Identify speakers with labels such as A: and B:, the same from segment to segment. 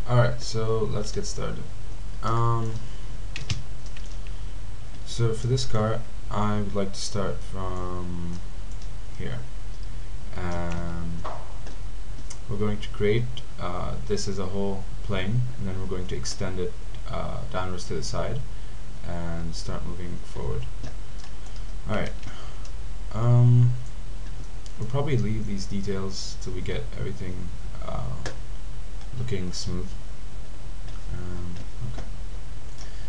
A: Alright, so let's get started. So for this car, I would like to start from here. We're going to create this as a whole plane, and then we're going to extend it downwards to the side and start moving forward. Alright, we'll probably leave these details till we get everything looking smooth. Okay.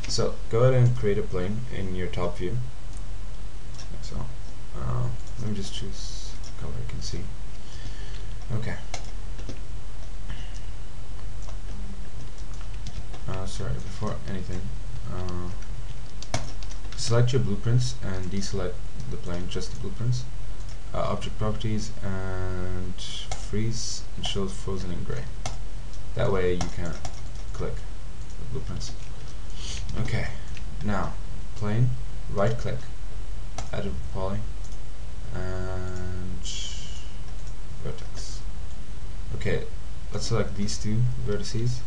A: So go ahead and create a plane in your top view. So let me just choose a color I can see. Okay. Sorry, before anything, select your blueprints and deselect the plane, just the blueprints. Object properties and freeze and shows frozen in gray. That way you can't click the blueprints. Okay, now plane, right click, edit poly, and vertex. Okay, let's select these two vertices.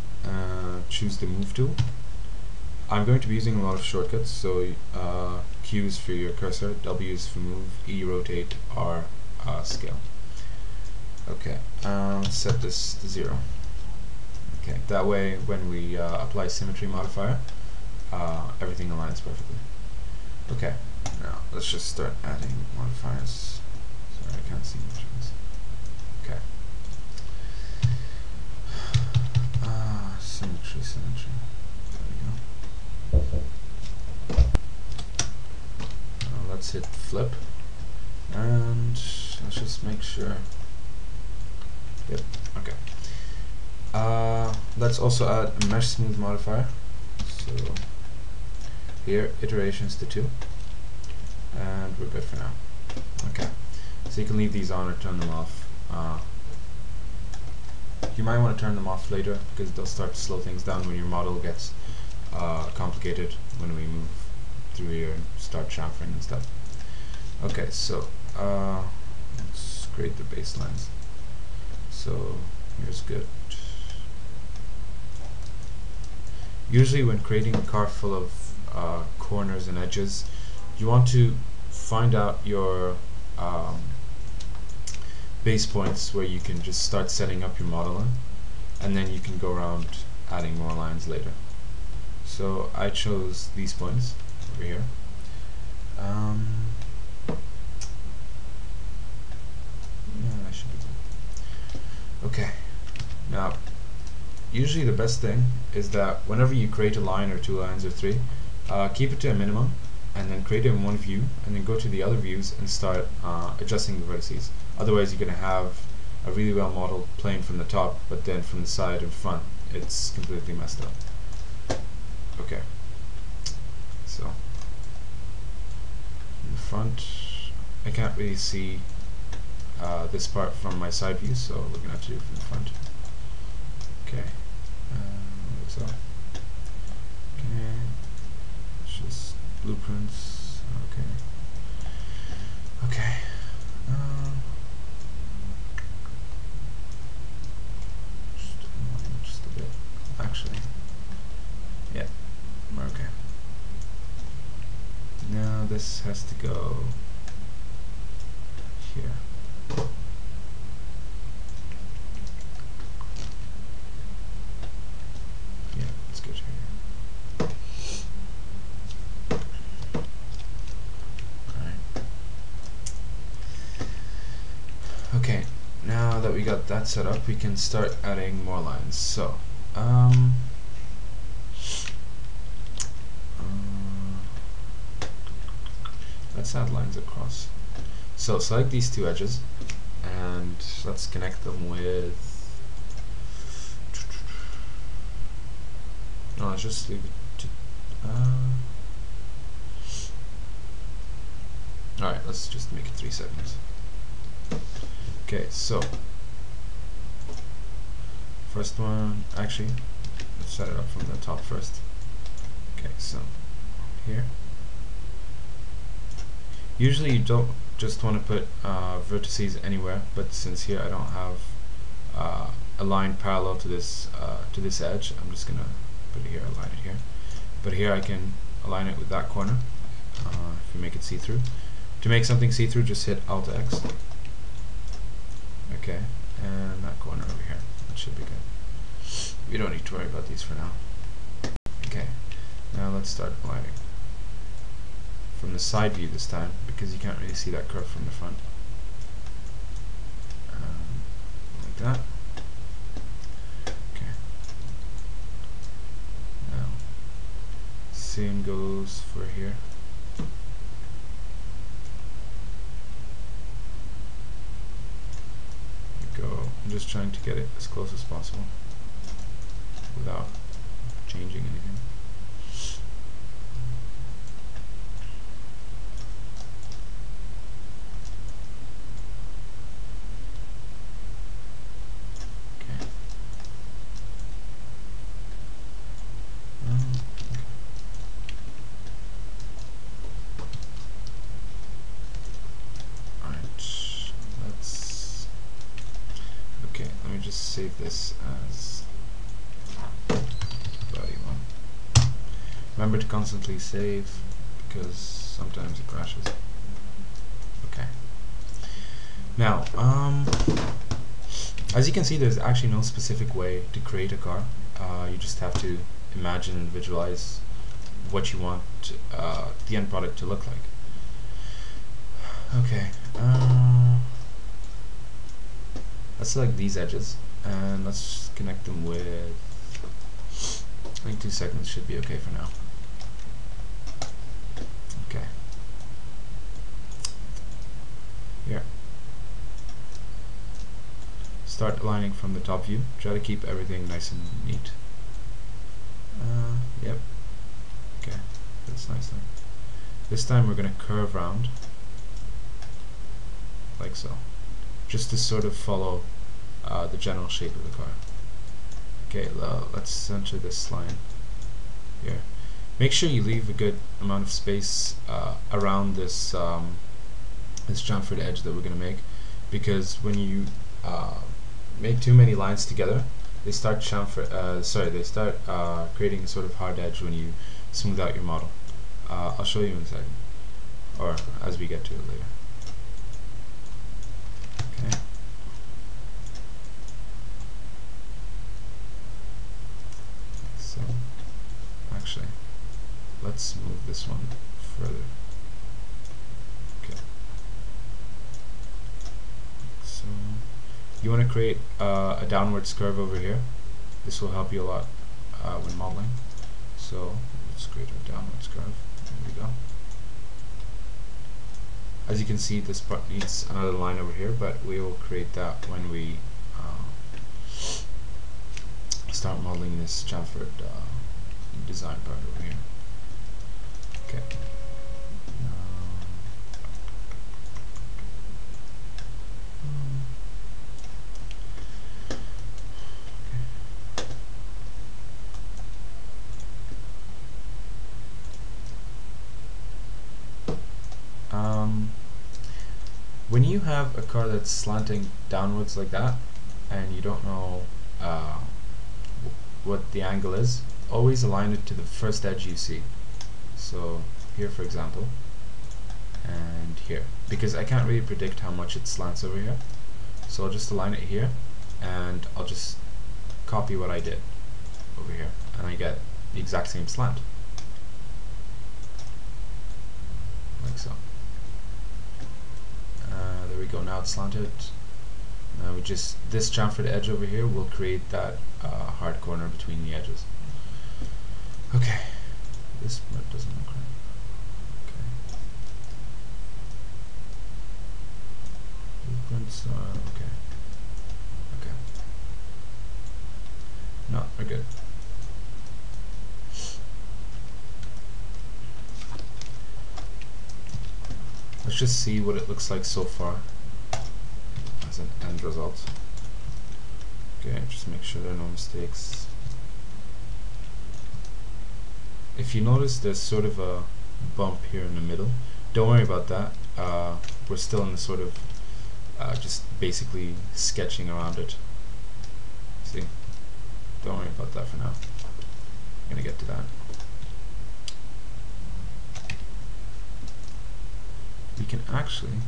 A: Choose the move tool. I'm going to be using a lot of shortcuts, so Q is for your cursor, W is for move, E rotate, R scale. Okay, set this to 0. Okay, that way when we apply symmetry modifier, everything aligns perfectly. Okay, now let's just start adding modifiers. Sorry, I can't see much of this. Okay. Symmetry. There we go. Let's hit flip, and let's just make sure. Yep. Okay. Let's also add a mesh smooth modifier. So here, iterations to 2, and we're good for now. Okay. So you can leave these on or turn them off. You might want to turn them off later because they'll start to slow things down when your model gets complicated when we move through here and start chamfering and stuff. Okay, so let's create the baselines. So here's good. Usually when creating a car full of corners and edges, you want to find out your base points where you can just start setting up your model in, and then you can go around adding more lines later. So I chose these points over here. Yeah, that should be good. Okay, now usually the best thing is that whenever you create a line or 2 lines or 3, keep it to a minimum and then create it in one view and then go to the other views and start adjusting the vertices. Otherwise you're going to have a really well modeled plane from the top, but then from the side and front it's completely messed up. Okay, so in the front I can't really see this part from my side view, so we're going to have to do it from the front. Okay, like so. Okay, it's just blueprints. Okay. Just a bit. Actually, yeah. Okay. Now this has to go here. Yeah, let's go here. Okay, now that we got that set up, we can start adding more lines. So, let's add lines across. So select these 2 edges, and let's connect them with. No, let's just leave it to. Alright, let's just make it 3 seconds. Okay, so first one, actually, let's set it up from the top first. Okay, so here. Usually you don't just want to put vertices anywhere, but since here I don't have a line parallel to this edge. I'm just gonna put it here, align it here. But here I can align it with that corner. If you make it see-through. To make something see-through, just hit Alt X. Okay, and that corner over here. That should be good. We don't need to worry about these for now. Okay, now let's start aligning. From the side view this time, because you can't really see that curve from the front. Like that. Okay. Now, same goes for here. I'm just trying to get it as close as possible without changing anything. Okay. Let me just save this as body 1. Remember to constantly save because sometimes it crashes. Okay. Now, as you can see, there's actually no specific way to create a car. You just have to imagine and visualize what you want the end product to look like. Okay. Let's select these edges and let's connect them with, I think 2 seconds should be okay for now. Okay. Here. Start aligning from the top view. Try to keep everything nice and neat. Yep. Okay, that's nice then. This time we're going to curve round like so, just to sort of follow the general shape of the car. Okay, let's center this line here. Make sure you leave a good amount of space around this this chamfered edge that we're going to make, because when you make too many lines together, they start creating a sort of hard edge when you smooth out your model. I'll show you in a second, or as we get to it later. Okay. So, actually, let's move this one further. Okay. So, you want to create a downwards curve over here. This will help you a lot when modeling. So, let's create a downwards curve. There we go. As you can see, this part needs another line over here, but we will create that when we start modeling this chamfered design part over here. Okay. When you have a car that's slanting downwards like that, and you don't know what the angle is, always align it to the first edge you see. So here, for example, and here, because I can't really predict how much it slants over here. So I'll just align it here, and I'll just copy what I did over here, and I get the exact same slant, like so. There we go, now it's slanted. Now we just, this chamfered edge over here will create that hard corner between the edges. Okay, this part doesn't look right. Okay. Blueprints are okay. Okay. No, we're good. Let's just see what it looks like so far as an end result. Okay, just make sure there are no mistakes. If you notice, there's sort of a bump here in the middle. Don't worry about that. We're still in the sort of just basically sketching around it. See? Don't worry about that for now. I'm gonna get to that. We can actually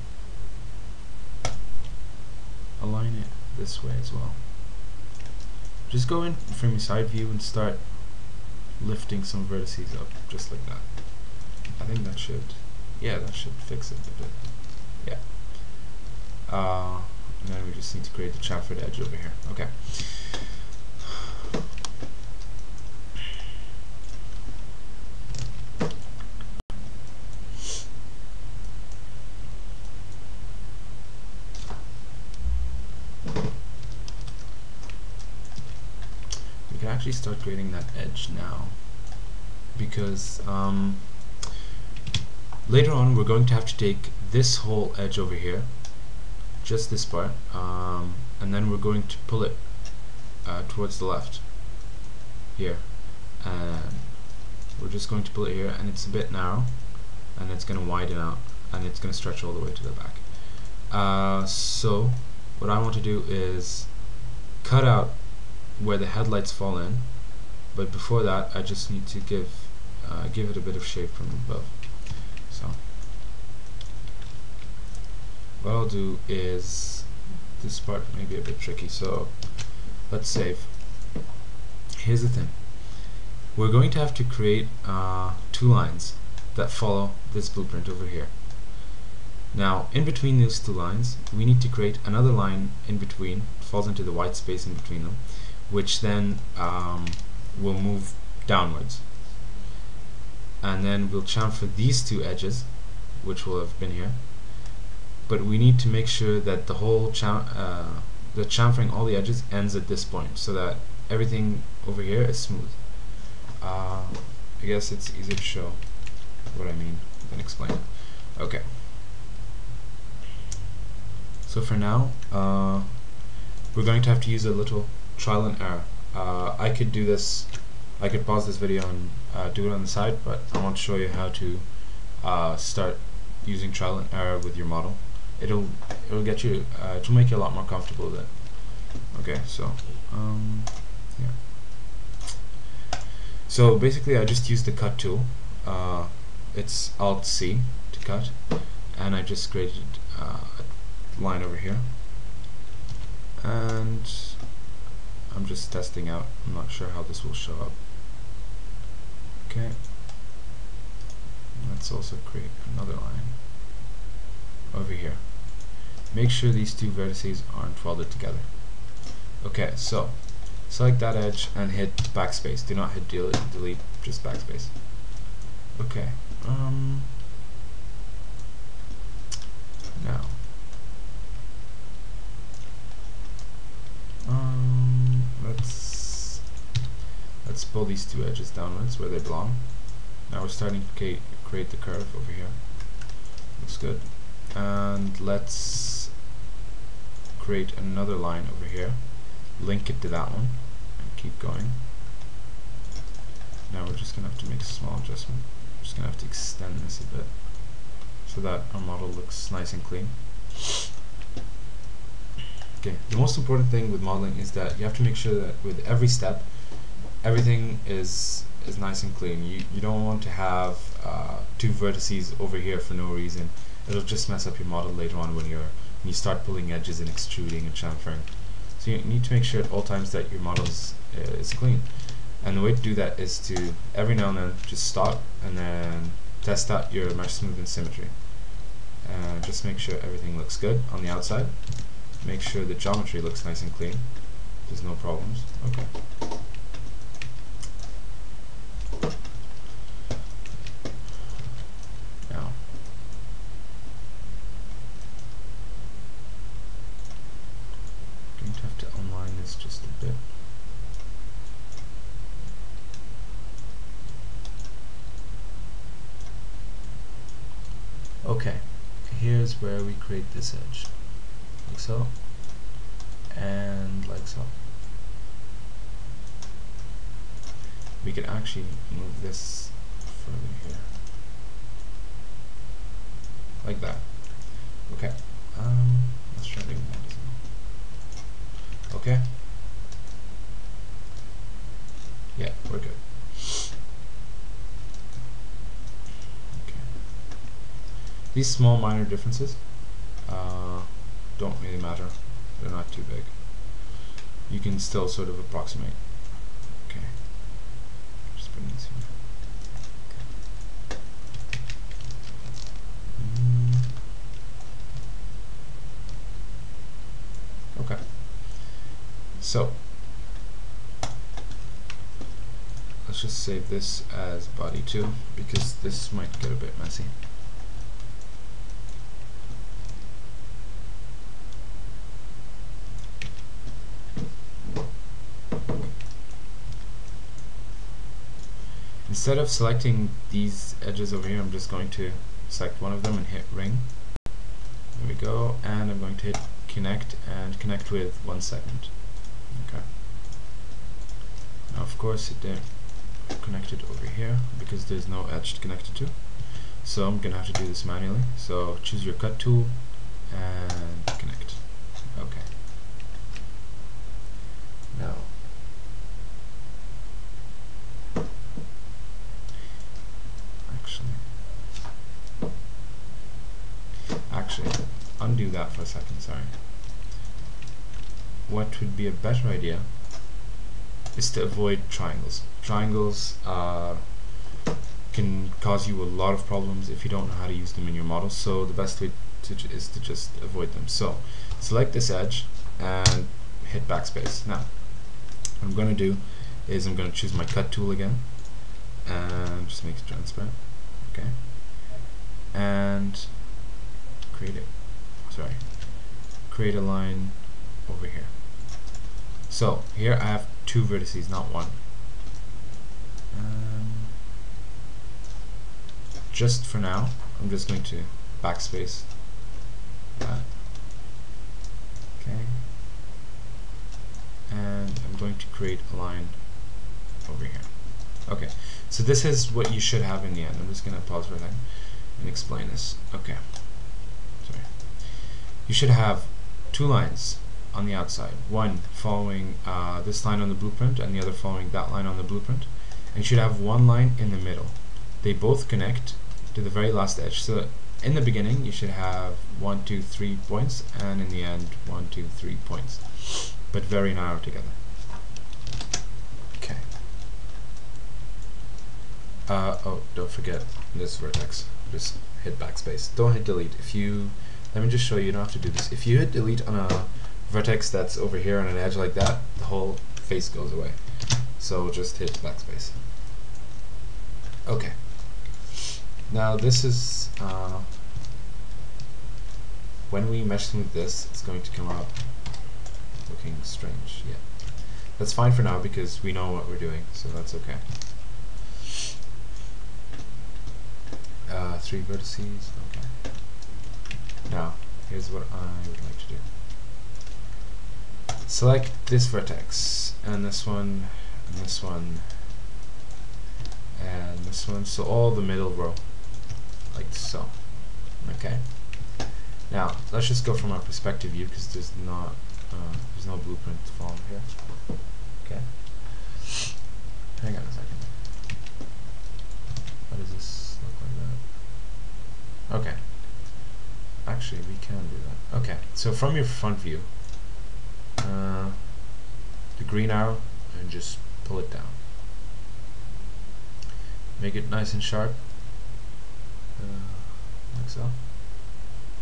A: align it this way as well. Just go in from your side view and start lifting some vertices up, just like that. I think that should, yeah, that should fix it a bit. Yeah. And then we just need to create the chamfered edge over here. Okay. We can actually start creating that edge now, because later on we're going to have to take this whole edge over here, just this part, and then we're going to pull it towards the left here, and we're just going to pull it here, and it's a bit narrow, and it's going to widen out, and it's going to stretch all the way to the back. So what I want to do is cut out where the headlights fall in, but before that I just need to give it a bit of shape from above. So what I'll do is, this part may be a bit tricky, so let's save. Here's the thing. We're going to have to create 2 lines that follow this blueprint over here. Now, in between those 2 lines, we need to create another line in between, falls into the white space in between them, which then will move downwards. And then we'll chamfer these 2 edges, which will have been here. But we need to make sure that the whole the chamfering all the edges ends at this point, so that everything over here is smooth. I guess it's easier to show what I mean than explain it. Okay. So for now, we're going to have to use a little trial and error. I could do this. I could pause this video and do it on the side, but I want to show you how to start using trial and error with your model. It'll get you. It'll make you a lot more comfortable with it. Okay, so yeah. So basically, I just used the cut tool. It's Alt C to cut, and I just created a line over here, and I'm just testing out. I'm not sure how this will show up. Okay. Let's also create another line over here. Make sure these 2 vertices aren't welded together. Okay, so select that edge and hit backspace. Do not hit delete, just backspace. Okay. Now let's pull these 2 edges downwards where they belong. Now we're starting to create the curve over here. Looks good. And let's create another line over here, link it to that one, and keep going. Now we're just going to have to make a small adjustment. We're just going to have to extend this a bit so that our model looks nice and clean. Okay, the most important thing with modeling is that you have to make sure that with every step, everything is nice and clean. You don't want to have 2 vertices over here for no reason. It'll just mess up your model later on when you start pulling edges and extruding and chamfering. So you need to make sure at all times that your model is clean. And the way to do that is to, every now and then, just stop and then test out your mesh smooth and symmetry. Just make sure everything looks good on the outside. Make sure the geometry looks nice and clean. There's no problems. Okay. Now, I'm going to have to unline this just a bit. Okay, here's where we create this edge. Like so, and like so. We can actually move this further here, like that. Okay, let's try doing that as well. Okay, Yeah, we're good. Okay. These small minor differences don't really matter. They're not too big. You can still sort of approximate. Okay. Just bring this here. Okay. So let's just save this as body 2 because this might get a bit messy. Instead of selecting these edges over here, I'm just going to select one of them and hit ring. There we go, and I'm going to hit connect and connect with 1 segment. Okay. Now of course it didn't connect it over here because there's no edge to connect it to. So I'm gonna have to do this manually. So choose your cut tool and connect. Okay. Now actually undo that for a second, sorry. What would be a better idea is to avoid triangles. Triangles can cause you a lot of problems if you don't know how to use them in your model, so the best way is to just avoid them. So select this edge and hit backspace. Now what I'm going to do is I'm going to choose my cut tool again and just make it transparent. Okay, and create a line over here. So here I have 2 vertices, not 1. Just for now, I'm just going to backspace that. Okay, and I'm going to create a line over here. Okay, so this is what you should have in the end. I'm just going to pause for a second and explain this. Okay, sorry. You should have 2 lines on the outside, one following this line on the blueprint and the other following that line on the blueprint, and you should have 1 line in the middle. They both connect to the very last edge. So in the beginning you should have 1, 2, 3 points, and in the end 1, 2, 3 points, but very narrow together. Okay. Oh, don't forget this vertex. Just hit backspace. Don't hit delete. Let me just show you. You don't have to do this. If you hit delete on a vertex that's over here on an edge like that, the whole face goes away. So just hit backspace. Okay. Now this is when we mesh with this, it's going to come out looking strange. Yeah, that's fine for now because we know what we're doing, so that's okay. 3 vertices. Okay. Now here's what I would like to do. Select this vertex and this one and this one and this one, so all the middle row, like so. Okay. Now let's just go from our perspective view because there's no blueprint to follow here. Okay. Hang on a second. How does this look like that? Okay. Actually, we can do that. Okay. So from your front view, the green arrow, and just pull it down. Make it nice and sharp, like so.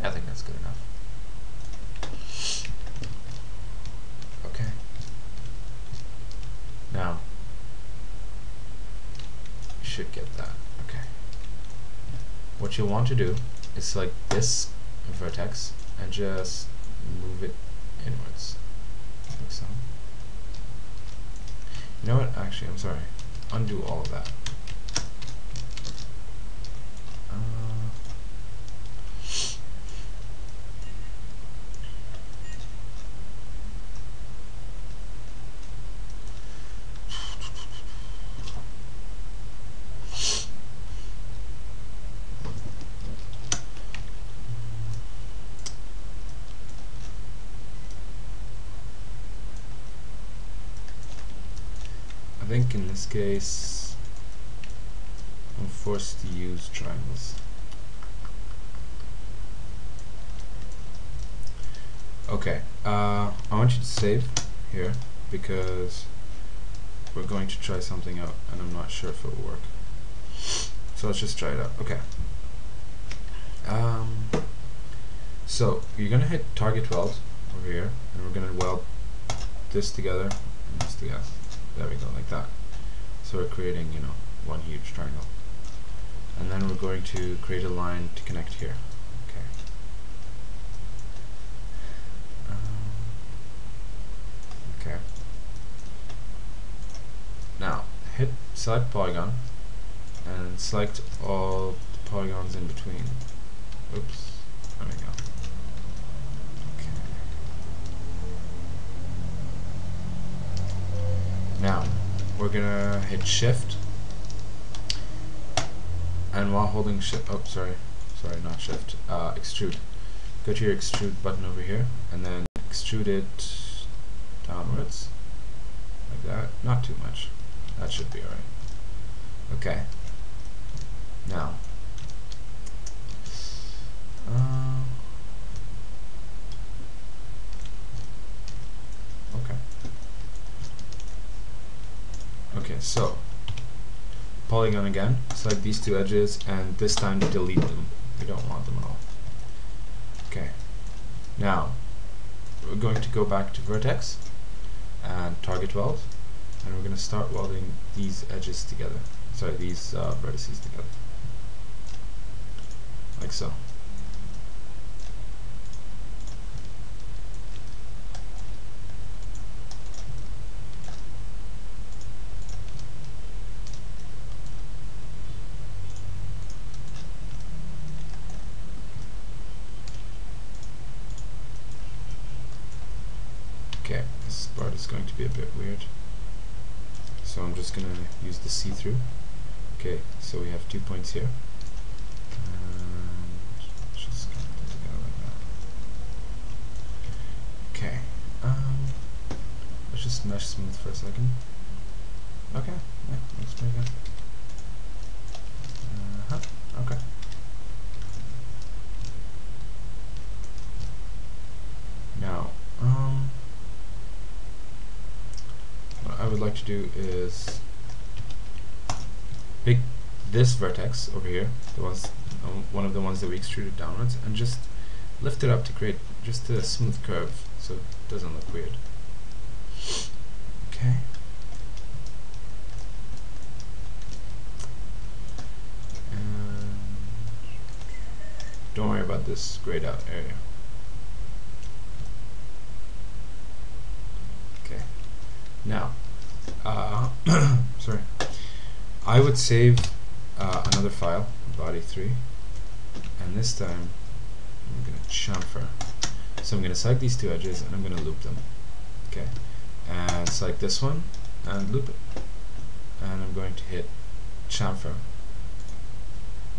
A: I think that's good enough. Okay. Now, you should get that. Okay. What you'll want to do is select this vertex and just move it inwards, like so. You know what? Actually, I'm sorry. Undo all of that. think in this case I'm forced to use triangles. Okay, I want you to save here because we're going to try something out and I'm not sure if it will work. So let's just try it out. Okay. So you're gonna hit target 12 over here, and we're gonna weld this together and this together. There we go, like that. So we're creating, you know, one huge triangle. And then we're going to create a line to connect here. Okay. Okay. Now hit select polygon and select all the polygons in between. Oops. There we go. Okay. Now we're gonna hit shift, and while holding shift, oh sorry, not shift, extrude. Go to your extrude button over here and then extrude it downwards like that. Not too much. That should be alright. Okay. Now okay, so polygon again, select these two edges and this time delete them. We don't want them at all. Okay, now we're going to go back to vertex and target weld, and we're going to start welding these edges together. Sorry, these vertices together. Like so. Okay, this part is going to be a bit weird, so I'm just going to use the see-through. Okay, so we have 2 points here, and just kind of put it together like that. Okay, let's just mesh smooth for a second. Okay, yeah, looks pretty good. Okay. Now, what I would like to do is pick this vertex over here, the ones, one of the ones that we extruded downwards, and just lift it up to create just a smooth curve so it doesn't look weird. Okay. And don't worry about this grayed out area. Okay. Now, sorry. I would save another file, body3, and this time I'm going to chamfer. So I'm going to select these two edges and I'm going to loop them. Okay, and select this one and loop it. And I'm going to hit chamfer.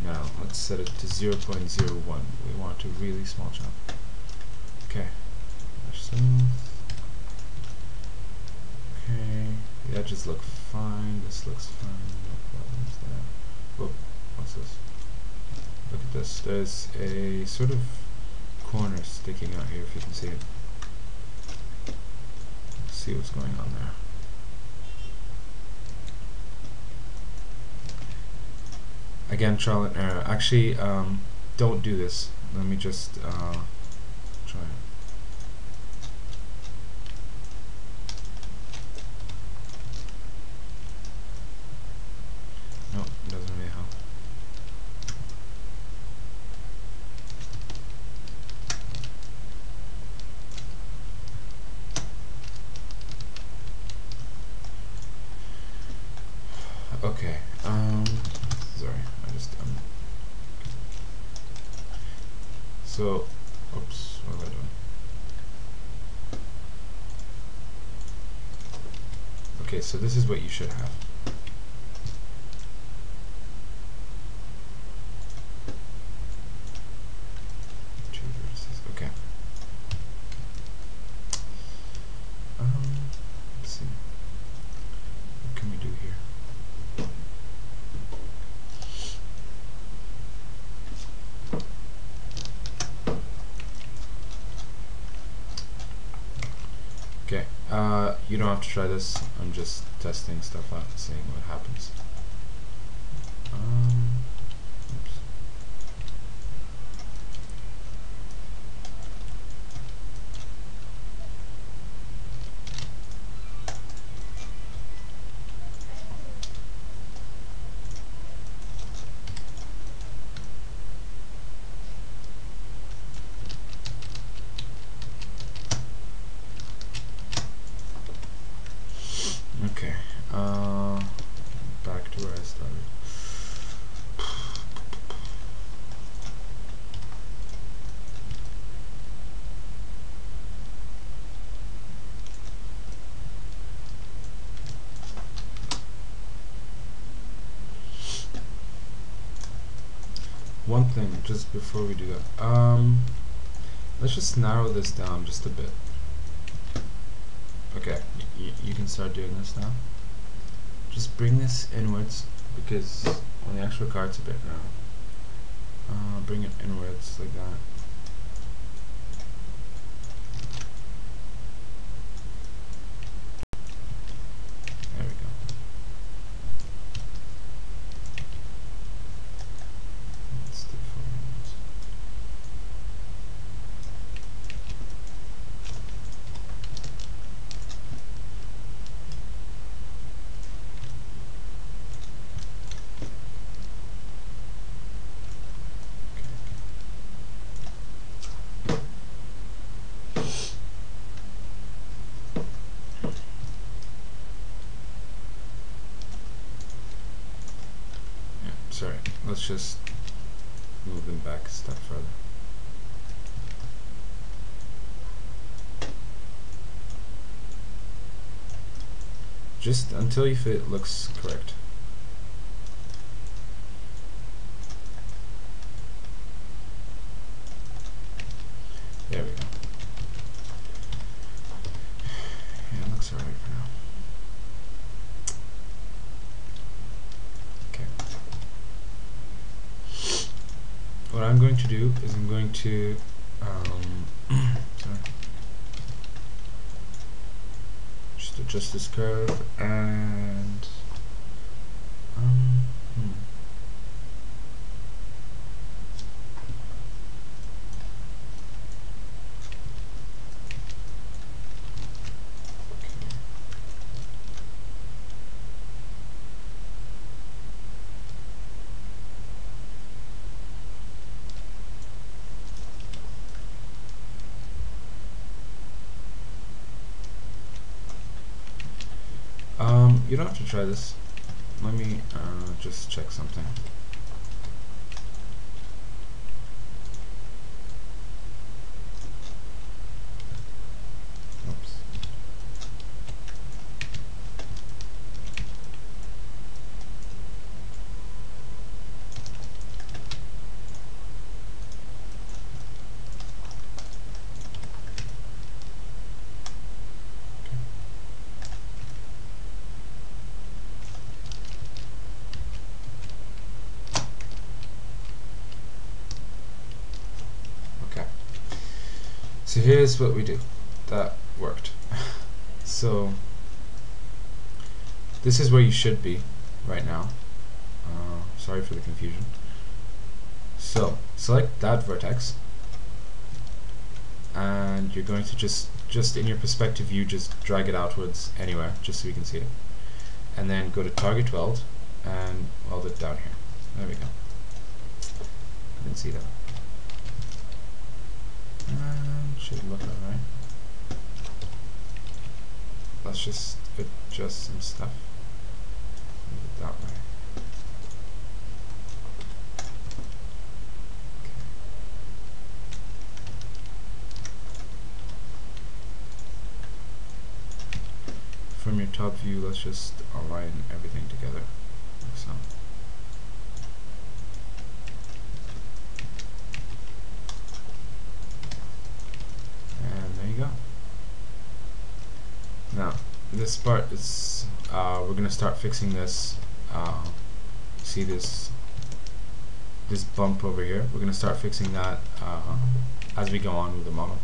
A: Now let's set it to 0.01. We want a really small chamfer. Okay, okay, the edges look fine. This looks fine. No problems there. Whoop, what's this? Look at this. There's a sort of corner sticking out here, if you can see it. Let's see what's going on there. Again, trial and error. Actually, don't do this. Let me just try it. Nope, it doesn't really help. Okay, sorry, I just so, oops, what am I doing? Okay, so this is what you should have. Two vertices, okay. Let's see. What can we do don't have to try this. I'm just testing stuff out, seeing what happens. Oops. Okay, back to where I started. One thing, just before we do that, let's just narrow this down just a bit. Okay, you can start doing this now. Just bring this inwards, because on the actual card's a bit narrow. Bring it inwards like that. There we go. Let's do forwards. Sorry, let's just move them back a step further. Just until you feel it looks correct. There we go. Yeah, it looks alright for now. What I'm going to do is I'm going to sorry, just adjust this curve and you don't have to try this. Let me just check something. Oops. So here's what we do. That worked. So this is where you should be right now. Sorry for the confusion. So select that vertex, and you're going to just in your perspective view, just drag it outwards anywhere, just so you can see it. And then go to target weld and weld it down here. There we go. You can see that. Should look alright. Let's just adjust some stuff. Move it that way. Okay. From your top view, let's just align everything together, like so. Now, this part is, we're going to start fixing this. See this bump over here? We're going to start fixing that as we go on with the model.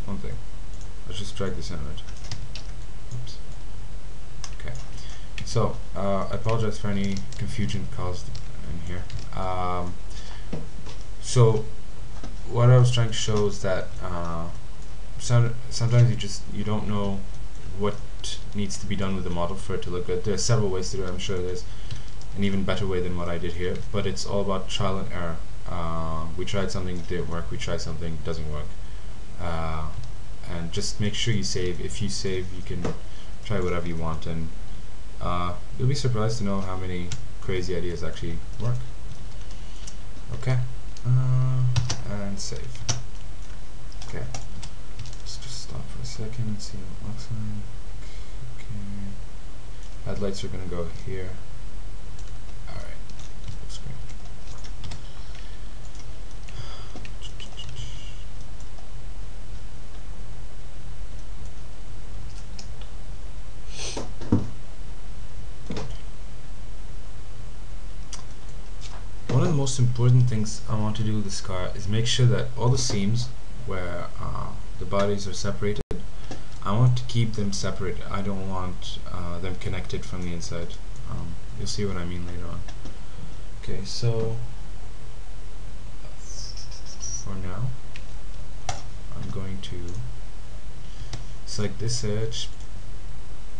A: one thing. Let's just drag this in, right? Oops. Okay. So, I apologize for any confusion caused in here. So, what I was trying to show is that sometimes you don't know what needs to be done with the model for it to look good. There are several ways to do it. I'm sure there's an even better way than what I did here, but it's all about trial and error. We tried something, didn't work. We tried something, doesn't work. And just make sure you save. If you save, you can try whatever you want, and you'll be surprised to know how many crazy ideas actually work. Okay, and save. Okay, let's just stop for a second and see what it looks like. Okay, headlights are gonna go here. Alright, looks great. One of the most important things I want to do with this car is make sure that all the seams where the bodies are separated, I want to keep them separate. I don't want them connected from the inside. You'll see what I mean later on. Okay, so for now, I'm going to select this edge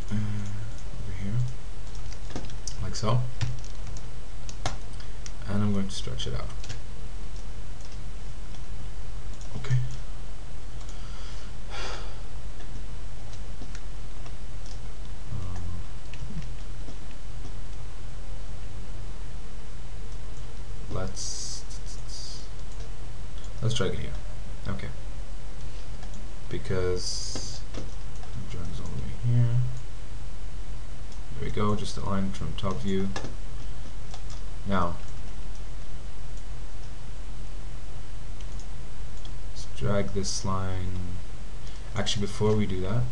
A: over here, like so. And I'm going to stretch it out. Okay. Let's drag it here. Okay. Because it drags all the way here. There we go. Just align it from top view. Now, drag this line. Actually, before we do that,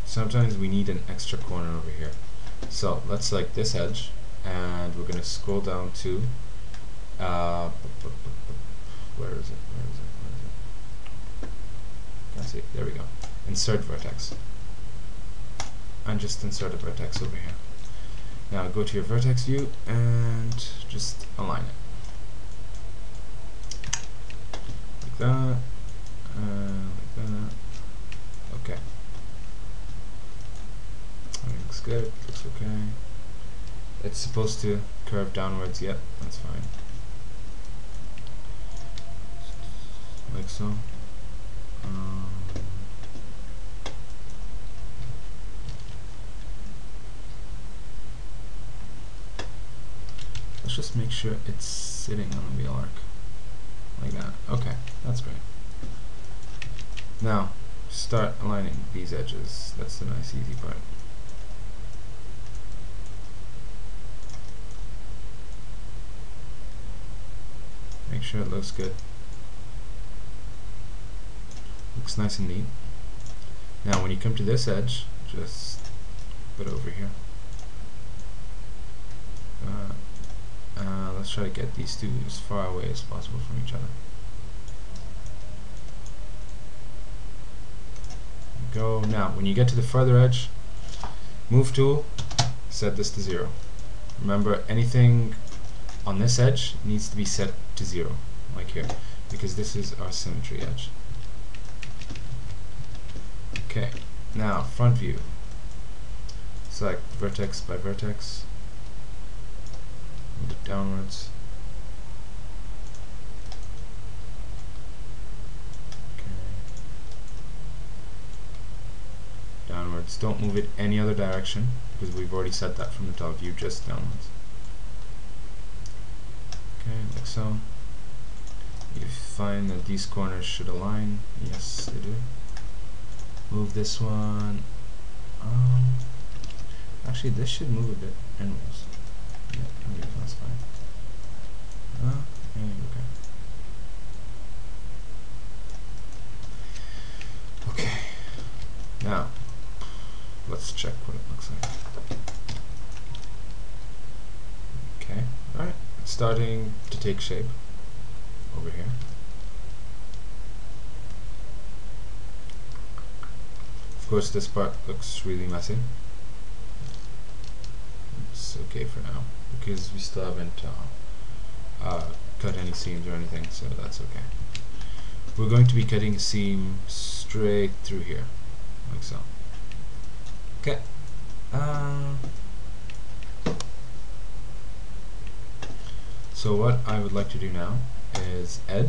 A: sometimes we need an extra corner over here. So let's select this edge, and we're going to scroll down to where is it? Can't see it. There we go. Insert vertex, and just insert a vertex over here. Now go to your vertex view and just align it. That, like that. Okay. That looks good. Looks okay. It's supposed to curve downwards. Yep, that's fine. Like so. Let's just make sure it's sitting on the wheel arc. Like that. Okay, that's great. Now, start aligning these edges. That's the nice, easy part. Make sure it looks good. Looks nice and neat. Now, when you come to this edge, just put it over here. Let's try to get these two as far away as possible from each other. Go. Now, when you get to the further edge, move tool, set this to 0. Remember, anything on this edge needs to be set to 0, like here, because this is our symmetry edge. Okay, now front view. Select vertex by vertex. Move it downwards. Okay. Downwards. Don't move it any other direction because we've already set that from the top view, just downwards. Okay, like so. You find that these corners should align. Yes, they do. Move this one. Actually, this should move a bit inwards. Yeah, okay, that's fine. Okay. Okay. Now, let's check what it looks like. Okay. All right. It's starting to take shape over here. course this part looks really messy. It's okay for now because we still haven't cut any seams or anything, so that's okay. We're going to be cutting a seam straight through here, like so. Okay. So what I would like to do now is edge